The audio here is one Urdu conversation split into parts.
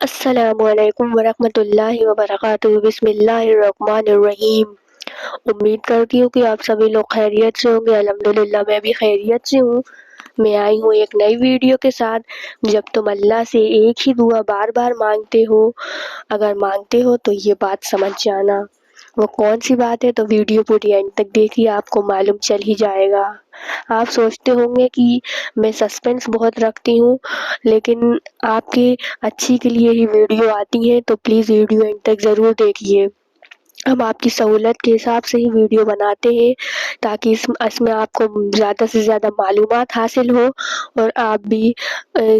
السلام علیکم ورحمۃ اللہ وبرکاتہ۔ بسم اللہ الرحمن الرحیم۔ امید کرتی ہوں کہ آپ سبھی لوگ خیریت سے ہوں گے۔ الحمدللہ میں بھی خیریت سے ہوں۔ میں آئی ہوں ایک نئی ویڈیو کے ساتھ۔ جب تم اللہ سے ایک ہی دعا بار بار مانگتے ہو، اگر مانگتے ہو تو یہ بات سمجھ جانا۔ وہ کون سی بات ہے تو ویڈیو پوری اینڈ تک دیکھیے، آپ کو معلوم چل ہی جائے گا۔ آپ سوچتے ہوں گے کہ میں سسپینس بہت رکھتی ہوں، لیکن آپ کے اچھی کے لیے ہی ویڈیو آتی ہے، تو پلیز ویڈیو اینڈ تک ضرور دیکھیے۔ ہم آپ کی سہولت کے حساب سے ہی ویڈیو بناتے ہیں، تاکہ اس میں آپ کو زیادہ سے زیادہ معلومات حاصل ہو اور آپ بھی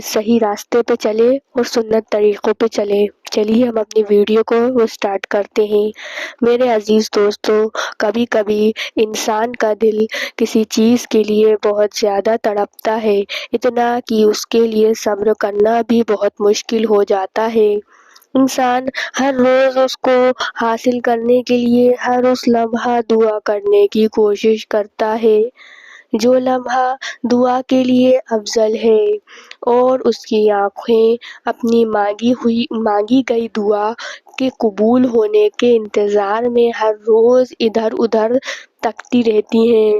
صحیح راستے پہ چلے اور سنت طریقوں پہ چلے۔ چلیے ہم اپنی ویڈیو کو سٹارٹ کرتے ہیں۔ میرے عزیز دوستو، کبھی کبھی انسان کا دل کسی چیز کے لیے بہت زیادہ تڑپتا ہے، اتنا کہ اس کے لیے صبر کرنا بھی بہت مشکل ہو جاتا ہے۔ انسان ہر روز اس کو حاصل کرنے کے لیے ہر اس لمحہ دعا کرنے کی کوشش کرتا ہے، جو لمحہ دعا کے لیے افضل ہے، اور اس کی آنکھیں اپنی مانگی گئی دعا کے قبول ہونے کے انتظار میں ہر روز ادھر ادھر تکتی رہتی ہیں،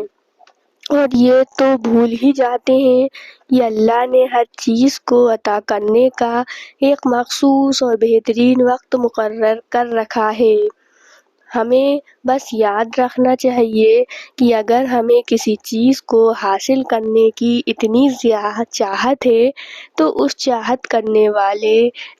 اور یہ تو بھول ہی جاتے ہیں کہ اللہ نے ہر چیز کو عطا کرنے کا ایک مخصوص اور بہترین وقت مقرر کر رکھا ہے۔ ہمیں بس یاد رکھنا چاہیے کہ اگر ہمیں کسی چیز کو حاصل کرنے کی اتنی زیادہ چاہت ہے، تو اس چاہت کرنے والے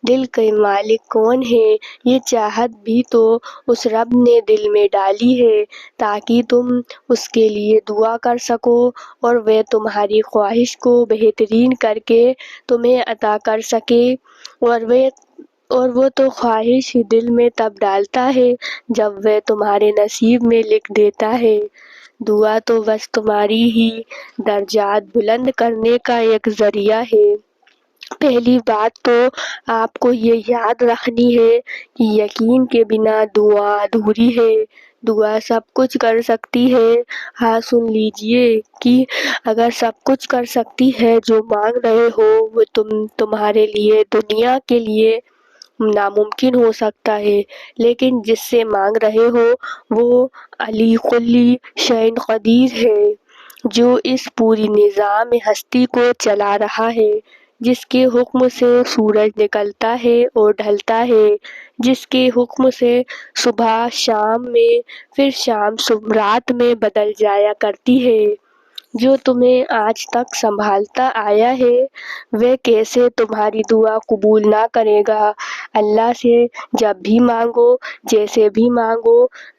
دل کے مالک کون ہے؟ یہ چاہت بھی تو اس رب نے دل میں ڈالی ہے، تاکہ تم اس کے لیے دعا کر سکو، اور وہ تمہاری خواہش کو بہترین کر کے تمہیں عطا کر سکے، اور وہ تو خواہش ہی دل میں تب ڈالتا ہے جب وہ تمہارے نصیب میں لکھ دیتا ہے۔ دعا تو بس تمہاری ہی درجات بلند کرنے کا ایک ذریعہ ہے۔ پہلی بات تو آپ کو یہ یاد رکھنی ہے کہ یقین کے بنا دعا ادھوری ہے۔ دعا سب کچھ کر سکتی ہے۔ ہاں سن لیجئے کہ اگر سب کچھ کر سکتی ہے، جو مانگ رہے ہو وہ تمہارے لیے دنیا کے لیے ناممکن ہو سکتا ہے، لیکن جس سے مانگ رہے ہو وہ علی کل شیء قدیر ہے، جو اس پوری نظام ہستی کو چلا رہا ہے، جس کے حکم سے سورج نکلتا ہے اور ڈھلتا ہے، جس کے حکم سے صبح شام میں، پھر شام رات میں بدل جایا کرتی ہے، جو تمہیں آج تک سنبھالتا آیا ہے، وہ کیسے تمہاری دعا قبول نہ کرے گا؟ اللہ سے جب بھی مانگو، جیسے بھی مانگو،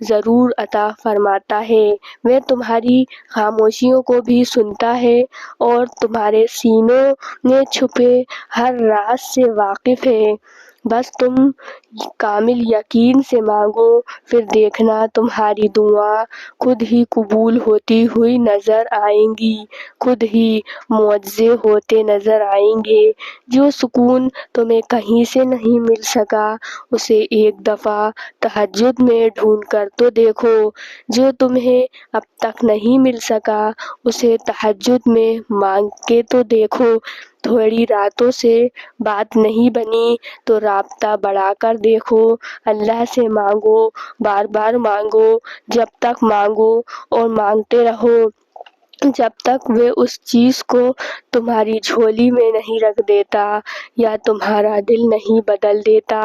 ضرور عطا فرماتا ہے۔ وہ تمہاری خاموشیوں کو بھی سنتا ہے، اور تمہارے سینوں میں چھپے ہر راز سے واقف ہے۔ بس تم کامل یقین سے مانگو، پھر دیکھنا تمہاری دعا خود ہی قبول ہوتی ہوئی نظر آئیں گی، خود ہی معجزے ہوتے نظر آئیں گے۔ جو سکون تمہیں کہیں سے نہیں مل سکا، اسے ایک دفعہ تہجد میں ڈھونڈ کر تو دیکھو۔ جو تمہیں اب تک نہیں مل سکا، اسے تہجد میں مانگ کے تو دیکھو۔ تھوڑی راتوں سے بات نہیں بنی تو رابطہ بڑھا کر دیکھو۔ اللہ سے مانگو، بار بار مانگو، جب تک مانگو اور مانگتے رہو، جب تک وہ اس چیز کو تمہاری جھولی میں نہیں رکھ دیتا یا تمہارا دل نہیں بدل دیتا۔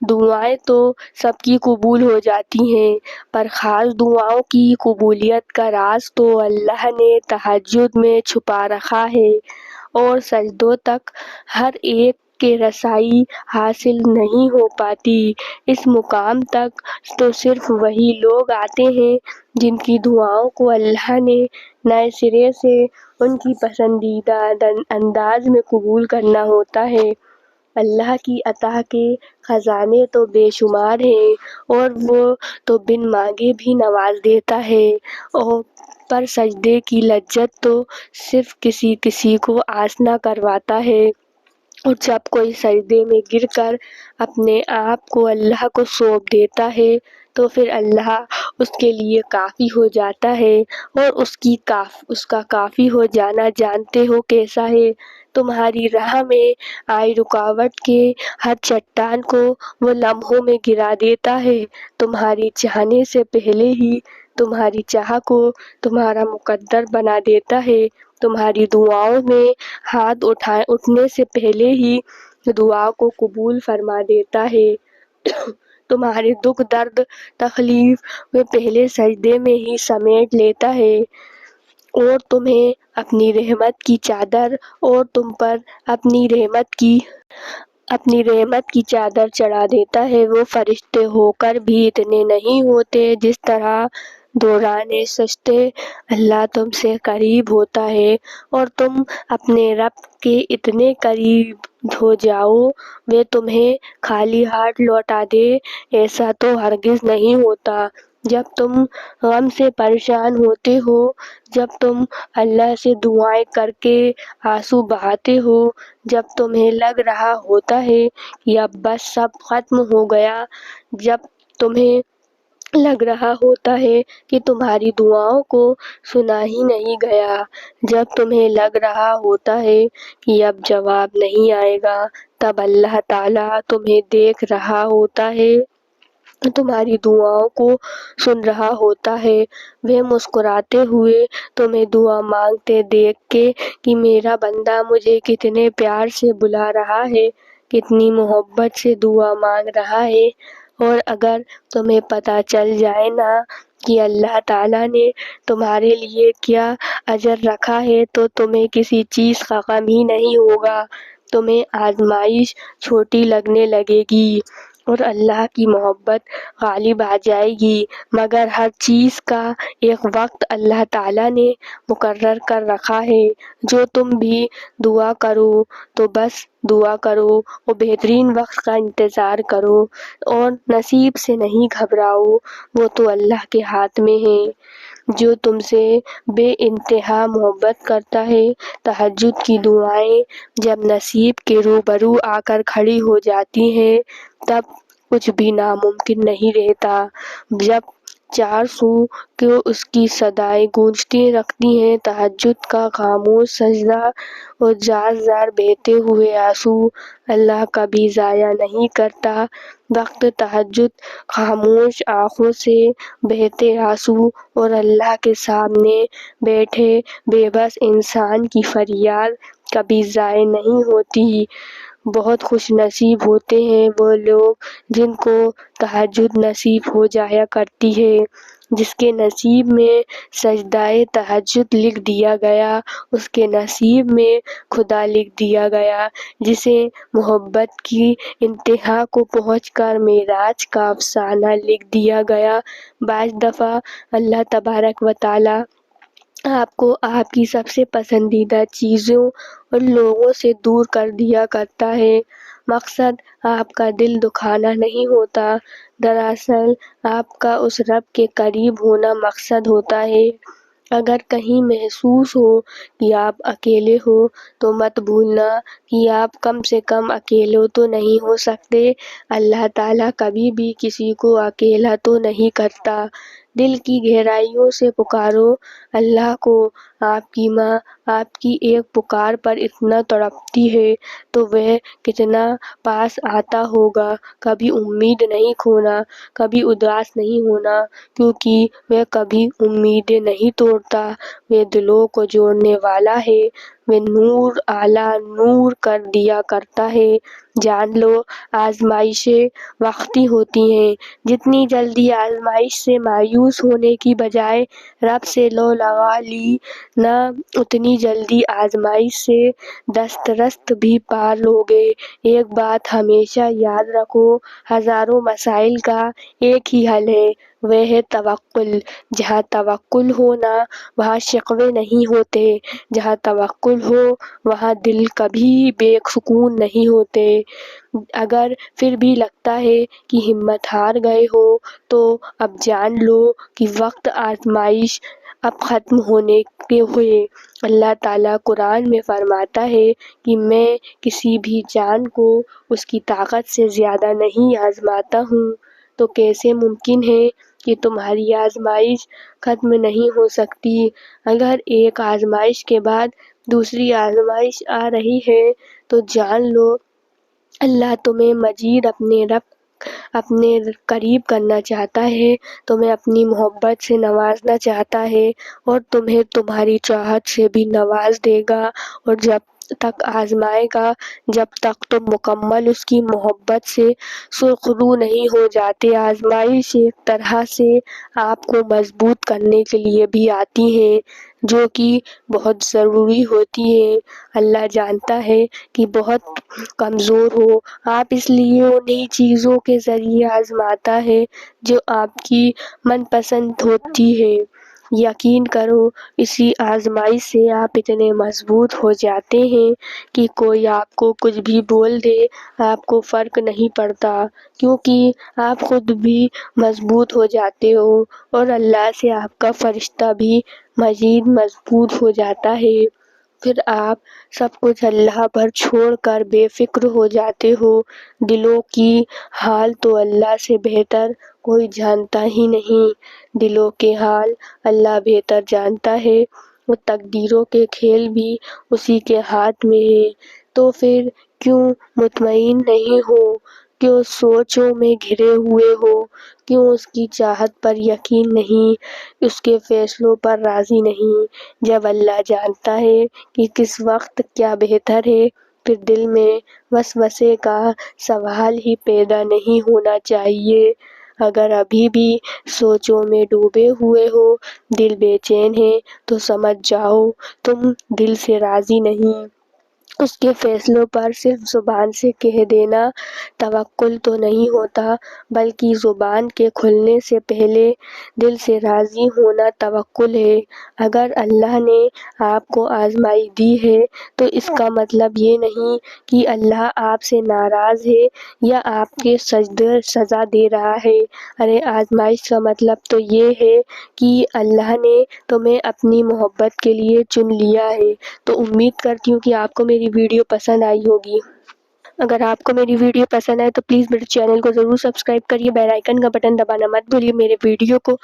دعائیں تو سب کی قبول ہو جاتی ہیں، پر خاص دعاؤں کی قبولیت کا راز تو اللہ نے تہجد میں چھپا رکھا ہے، اور سجدوں تک ہر ایک کے رسائی حاصل نہیں ہو پاتی۔ اس مقام تک تو صرف وہی لوگ آتے ہیں جن کی دعاؤں کو اللہ نے نئے سرے سے ان کی پسندیدہ انداز میں قبول کرنا ہوتا ہے۔ اللہ کی عطا کے خزانے تو بے شمار ہیں، اور وہ تو بن مانگے بھی نواز دیتا ہے، پر سجدے کی لذت تو صرف کسی کسی کو آشنا کرواتا ہے، اور جب کوئی سجدے میں گر کر اپنے آپ کو اللہ کو سونپ دیتا ہے تو پھر اللہ اس کے لیے کافی ہو جاتا ہے، اور اس کا کافی ہو جانا جانتے ہو کیسا ہے؟ تمہاری راہ میں آئی رکاوٹ کے ہر چٹان کو وہ لمحوں میں گرا دیتا ہے، تمہاری چاہنے سے پہلے ہی تمہاری چاہ کو تمہارا مقدر بنا دیتا ہے، تمہاری دعاؤں میں ہاتھ اٹھنے سے پہلے ہی دعا کو قبول فرما دیتا ہے، تمہارے دکھ درد تکلیف میں پہلے سجدے میں ہی سمیٹ لیتا ہے، اور تمہیں اپنی رحمت کی چادر اور تم پر اپنی رحمت کی چادر چڑھا دیتا ہے۔ وہ فرشتے ہو کر بھی اتنے نہیں ہوتے جس طرح دوران سجدے اللہ تم سے قریب ہوتا ہے، اور تم اپنے رب کے اتنے قریب ہو جاؤ وہ تمہیں خالی ہاتھ لوٹا دے، ایسا تو ہرگز نہیں ہوتا۔ جب تم غم سے پریشان ہوتے ہو، جب تم اللہ سے دعائیں کر کے آنسو بہاتے ہو، جب تمہیں لگ رہا ہوتا ہے کہ اب بس سب ختم ہو گیا، جب تمہیں لگ رہا ہوتا ہے کہ تمہاری دعاؤں کو سنا ہی نہیں گیا، جب تمہیں لگ رہا ہوتا ہے کہ اب جواب نہیں آئے گا، تب اللہ تعالیٰ تمہیں دیکھ رہا ہوتا ہے، تمہاری دعاؤں کو سن رہا ہوتا ہے، وہ مسکراتے ہوئے تمہیں دعا مانگتے دیکھ کے کہ میرا بندہ مجھے کتنے پیار سے بلا رہا ہے، کتنی محبت سے دعا مانگ رہا ہے، اور اگر تمہیں پتہ چل جائے نا کہ اللہ تعالیٰ نے تمہارے لیے کیا اجر رکھا ہے تو تمہیں کسی چیز کا غم ہی نہیں ہوگا، تمہیں آزمائش چھوٹی لگنے لگے گی اور اللہ کی محبت غالب آ جائے گی، مگر ہر چیز کا ایک وقت اللہ تعالیٰ نے مقرر کر رکھا ہے، جو تم بھی دعا کرو تو بس دعا کرو اور بہترین وقت کا انتظار کرو، اور نصیب سے نہیں گھبراؤ، وہ تو اللہ کے ہاتھ میں ہے، جو تم سے بے انتہا محبت کرتا ہے۔ تہجد کی دعائیں جب نصیب کے روبرو آ کر کھڑی ہو جاتی ہیں تب کچھ بھی ناممکن نہیں رہتا، جب چار سو کے اس کی صدائیں گونجتی رکھتی ہیں، تہجد کا خاموش سجدہ اور زار زار بہتے ہوئے آنسو اللہ کبھی ضائع نہیں کرتا، وقت تہجد خاموش آنکھوں سے بہتے آنسو اور اللہ کے سامنے بیٹھے بے بس انسان کی فریاد کبھی ضائع نہیں ہوتی۔ بہت خوش نصیب ہوتے ہیں وہ لوگ جن کو تہجد نصیب ہو جایا کرتی ہے، جس کے نصیب میں سجدہ تہجد لکھ دیا گیا، اس کے نصیب میں خدا لکھ دیا گیا، جسے محبت کی انتہا کو پہنچ کر معراج کا افسانہ لکھ دیا گیا۔ بعض دفعہ اللہ تبارک و تعالیٰ آپ کو آپ کی سب سے پسندیدہ چیزوں اور لوگوں سے دور کر دیا کرتا ہے، مقصد آپ کا دل دکھانا نہیں ہوتا، دراصل آپ کا اس رب کے قریب ہونا مقصد ہوتا ہے۔ اگر کہیں محسوس ہو کہ آپ اکیلے ہو تو مت بھولنا کہ آپ کم سے کم اکیلے تو نہیں ہو سکتے، اللہ تعالیٰ کبھی بھی کسی کو اکیلا تو نہیں کرتا۔ دل کی گہرائیوں سے پکارو اللہ کو، آپ کی ماں آپ کی ایک پکار پر اتنا تڑپتی ہے تو وہ کتنا پاس آتا ہوگا۔ کبھی امید نہیں کھونا، کبھی اداس نہیں ہونا، کیونکہ وہ کبھی امیدیں نہیں توڑتا، وہ دلوں کو جوڑنے والا ہے، وہ نور اعلیٰ نور کر دیا کرتا ہے۔ جان لو آزمائشیں وقتی ہوتی ہیں، جتنی جلدی آزمائش سے مایوس ہونے کی بجائے رب سے لو لگا لی نا، اتنی جلدی آزمائش سے دسترست بھی پار لوگے۔ ایک بات ہمیشہ یاد رکھو، ہزاروں مسائل کا ایک ہی حل ہے، وہ ہے توکل۔ جہاں توکل ہو نا وہاں شکوے نہیں ہوتے، جہاں توکل ہو وہاں دل کبھی بے سکون نہیں ہوتے۔ اگر پھر بھی لگتا ہے کہ ہمت ہار گئے ہو تو اب جان لو کہ وقت آزمائش اب ختم ہونے کے ہوئے۔ اللہ تعالیٰ قرآن میں فرماتا ہے کہ میں کسی بھی جان کو اس کی طاقت سے زیادہ نہیں آزماتا ہوں، تو کیسے ممکن ہے کہ تمہاری آزمائش ختم نہیں ہو سکتی؟ اگر ایک آزمائش کے بعد دوسری آزمائش آ رہی ہے تو جان لو اللہ تمہیں مزید اپنے قریب کرنا چاہتا ہے، تمہیں اپنی محبت سے نوازنا چاہتا ہے اور تمہیں تمہاری چاہت سے بھی نواز دے گا، اور جب تک آزمائے گا جب تک تم مکمل اس کی محبت سے سرخرو نہیں ہو جاتے۔ آزمائش ایک طرح سے آپ کو مضبوط کرنے کے لیے بھی آتی ہے، جو کہ بہت ضروری ہوتی ہے۔ اللہ جانتا ہے کہ بہت کمزور ہو آپ، اس لیے انہی چیزوں کے ذریعے آزماتا ہے جو آپ کی من پسند ہوتی ہے۔ یقین کرو اسی آزمائش سے آپ اتنے مضبوط ہو جاتے ہیں کہ کوئی آپ کو کچھ بھی بول دے آپ کو فرق نہیں پڑتا، کیونکہ آپ خود بھی مضبوط ہو جاتے ہو اور اللہ سے آپ کا فرشتہ بھی مزید مضبوط ہو جاتا ہے۔ پھر آپ سب کچھ اللہ پر چھوڑ کر بے فکر ہو جاتے ہو۔ دلوں کی حال تو اللہ سے بہتر کوئی جانتا ہی نہیں، دلوں کے حال اللہ بہتر جانتا ہے، اور تقدیروں کے کھیل بھی اسی کے ہاتھ میں ہے۔ تو پھر کیوں مطمئن نہیں ہو، کیوں سوچوں میں گھرے ہوئے ہو، کیوں اس کی چاہت پر یقین نہیں، اس کے فیصلوں پر راضی نہیں؟ جب اللہ جانتا ہے کہ کس وقت کیا بہتر ہے، پھر دل میں وسوسے کا سوال ہی پیدا نہیں ہونا چاہیے۔ اگر ابھی بھی سوچوں میں ڈوبے ہوئے ہو، دل بے چین ہے، تو سمجھ جاؤ تم دل سے راضی نہیں۔ اس کے فیصلوں پر صرف زبان سے کہہ دینا توکل تو نہیں ہوتا، بلکہ زبان کے کھلنے سے پہلے دل سے راضی ہونا توکل ہے۔ اگر اللہ نے آپ کو آزمائی دی ہے تو اس کا مطلب یہ نہیں کہ اللہ آپ سے ناراض ہے یا آپ کے سزا دے رہا ہے۔ ارے آزمائش کا مطلب تو یہ ہے کہ اللہ نے تمہیں اپنی محبت کے لیے چن لیا ہے۔ تو امید کرتی ہوں کہ آپ کو میری ویڈیو پسند آئی ہوگی۔ اگر آپ کو میری ویڈیو پسند آئے تو پلیز میرے چینل کو ضرور سبسکرائب کریے، بیل آئیکن کا بٹن دبانا مت بھولیے، میرے ویڈیو کو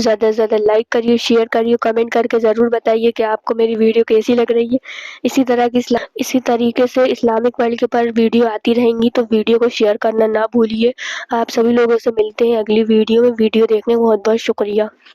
زیادہ سے زیادہ لائک کریے، شیئر کریے، کمنٹ کر کے ضرور بتائیے کہ آپ کو میری ویڈیو کیسی لگ رہی ہے۔ اسی طریقے سے اسلامک ورلڈ کے اوپر ویڈیو آتی رہیں گی، تو ویڈیو کو شیئر کرنا نہ بھولیے۔ آپ سبھی لوگوں سے ملتے ہیں اگلی ویڈیو میں، ویڈیو دیکھنے کو بہت بہت شکریہ۔